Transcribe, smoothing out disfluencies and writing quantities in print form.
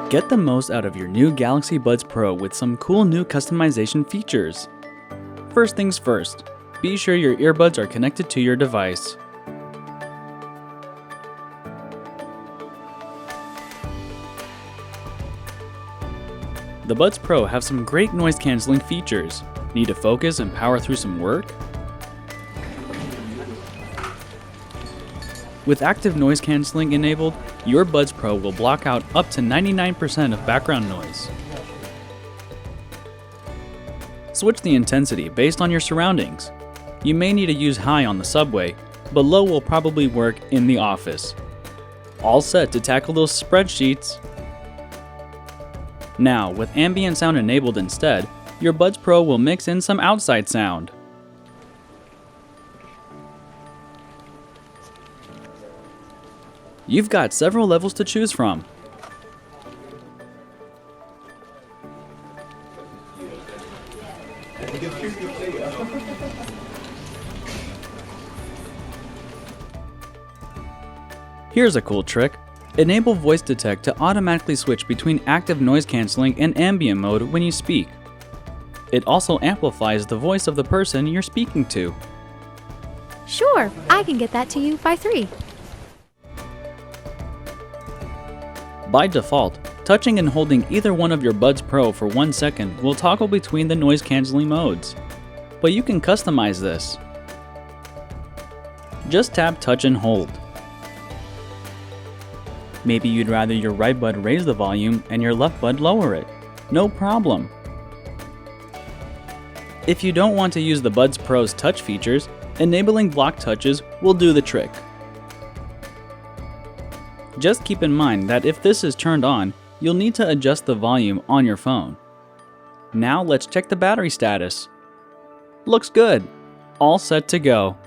Get the most out of your new Galaxy Buds Pro with some cool new customization features. First things first, be sure your earbuds are connected to your device. The Buds Pro have some great noise cancelling features. Need to focus and power through some work? With active noise cancelling enabled, your Buds Pro will block out up to 99% of background noise. Switch the intensity based on your surroundings. You may need to use high on the subway, but low will probably work in the office. All set to tackle those spreadsheets. Now, with ambient sound enabled instead, your Buds Pro will mix in some outside sound. You've got several levels to choose from. Here's a cool trick. Enable voice detect to automatically switch between active noise cancelling and ambient mode when you speak. It also amplifies the voice of the person you're speaking to. Sure, I can get that to you by 3. By default, touching and holding either one of your Buds Pro for 1 second will toggle between the noise cancelling modes. But you can customize this. Just tap touch and hold. Maybe you'd rather your right bud raise the volume and your left bud lower it. No problem. If you don't want to use the Buds Pro's touch features, enabling block touches will do the trick. Just keep in mind that if this is turned on, you'll need to adjust the volume on your phone. Now let's check the battery status. Looks good. All set to go.